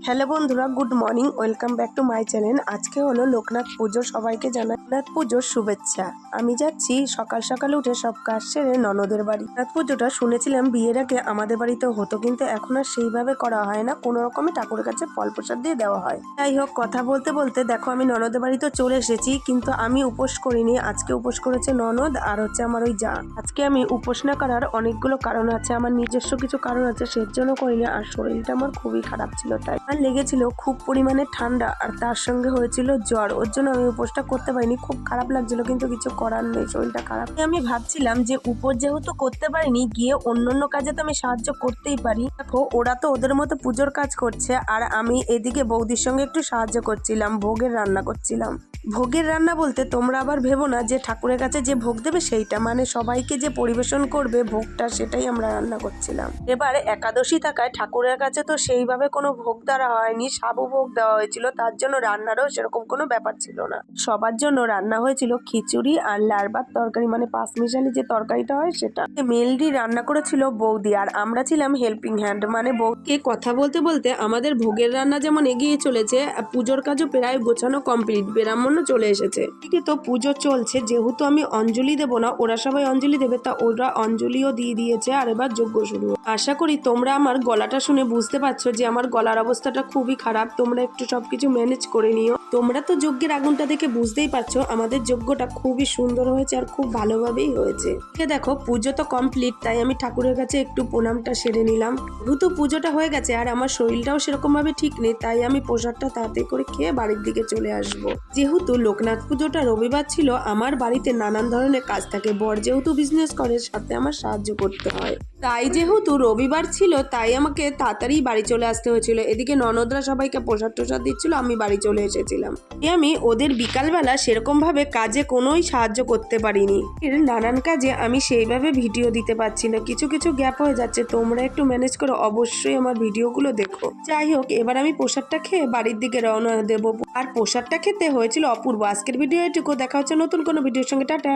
Hello বন্ধুরা, good morning, welcome back to my channel. আজকে হলো লোকনাথ পুজো। সবাইকে জানাই লোকনাথ পুজোর শুভেচ্ছা। আমি যাচ্ছি সকাল সকাল উঠে সব কাজ সেরে ননদের বাড়ি। লোকনাথ পুজোটা শুনেছিলাম বিয়ের আগে আমাদের বাড়িতেও হতো, কিন্তু এখন আর সেইভাবে করা হয় না। কোনো রকমে ঠাকুরের কাছে ফল প্রসাদ দিয়ে দেওয়া হয়। যাই হোক, কথা বলতে বলতে দেখো আমি ননদের বাড়িতে চলে এসেছি, কিন্তু আমি উপোস করিনি। আজকে উপোস করেছে ননদ আর হচ্ছে আমার ওই যা। আজকে আমি উপোস না করার অনেকগুলো কারণ আছে, আমার নিজস্ব কিছু কারণ আছে, সের জন্য করিনি। আর শরীরটা আমার খুবই খারাপ ছিল, তাই আর লেগেছিল খুব পরিমাণে ঠান্ডা, আর তার সঙ্গে হয়েছিল জ্বর। ওর জন্য আমি উপোসটা করতে পারিনি। খুব খারাপ লাগছিল, কিন্তু কিছু করার নেই, শরীরটা খারাপ। আমি ভাবছিলাম যে উপোস যেহেতু করতে পারিনি, গিয়ে অন্যান্য কাজে তো আমি সাহায্য করতেই পারি। দেখো ওরা তো ওদের মতো পুজোর কাজ করছে, আর আমি এদিকে বৌদির সঙ্গে একটু সাহায্য করছিলাম, ভোগের রান্না করছিলাম। ভোগের রান্না বলতে তোমরা আবার ভেবো না যে ঠাকুরের কাছে যে ভোগ দেবে সেইটা, মানে সবাইকে যে পরিবেশন করবে ভোগটা, সেটাই আমরা রান্না করছিলাম। এবার একাদশী থাকায় ঠাকুরের কাছে তো সেইভাবে কোনো ভোগ দেওয়া হয়নি, সাবু ভোগ দেওয়া হয়েছিল, তার জন্য রান্নারও সেরকম কোনো ব্যাপার ছিল না। সবার জন্য রান্না হয়েছিল খিচুড়ি আর লারবার তরকারি, মানে পাঁচমিশালি যে তরকারিটা হয় সেটা। মেনলি রান্না করেছিল বৌদি, আর আমরা ছিলাম হেল্পিং হ্যান্ড। মানে বৌদিকে কথা বলতে বলতে আমাদের ভোগের রান্না যেমন এগিয়ে চলেছে, পুজোর কাজও প্রায় গোছানো কমপ্লিট, ব্রাহ্মণও চলে এসেছে। ঠিক তো পুজো চলছে, যেহেতু আমি অঞ্জলি দেবো না, ওরা সবাই অঞ্জলি দেবে, তা ওরা অঞ্জলিও দিয়ে দিয়েছে। আর এবার যজ্ঞ শুরু। আশা করি তোমরা আমার গলাটা শুনে বুঝতে পারছো যে আমার গলার অবস্থাটা খুবই খারাপ। তোমরা একটু সবকিছু ম্যানেজ করে নিও। তোমরা তো যজ্ঞের আগুনটা দেখে বুঝতেই পারছো আমাদের যজ্ঞটা খুবই সুন্দর হয়েছে আর খুব ভালোভাবেই হয়েছে। দেখো পুজো তো কমপ্লিট, তাই আমি ঠাকুরের কাছে একটু প্রণামটা সেরে নিলাম। যেহেতু পুজোটা হয়ে গেছে আর আমার শরীরটাও সেরকম ভাবে ঠিক নেই, তাই আমি প্রসাদটা তাড়াতাড়ি করে খেয়ে বাড়ির দিকে চলে আসবো। যেহেতু লোকনাথ পুজোটা রবিবার ছিল, আমার বাড়িতে নানান ধরনের কাজ থাকে। বর যেহেতু বিজনেস করে, সাথে আমার সাহায্য করতে হয়, তাই যেহেতু রবিবার ছিল তাই আমাকে তাড়াতাড়ি বাড়ি চলে আসতে হয়েছিল। এদিকে ননদরা সবাইকে প্রসাদ টোসাদ দিচ্ছিল, আমি বাড়ি চলে এসেছিলাম। আমি ওদের বিকালবেলা সেরকম ভাবে কাজে কোনোই সাহায্য করতে পারিনি। এর নানান কাজে আমি সেইভাবে ভিডিও দিতে পারছি না, কিছু কিছু গ্যাপ হয়ে যাচ্ছে। তোমরা একটু ম্যানেজ করে অবশ্যই আমার ভিডিওগুলো দেখো। যাই হোক, এবার আমি প্রসাদটা খেয়ে বাড়ির দিকে রওনা দেবো। আর প্রসাদটা খেতে হয়েছিল অপূর্ব। আজকের ভিডিও এটুকু, দেখা হচ্ছে নতুন কোনো ভিডিওর সঙ্গে। টাটা।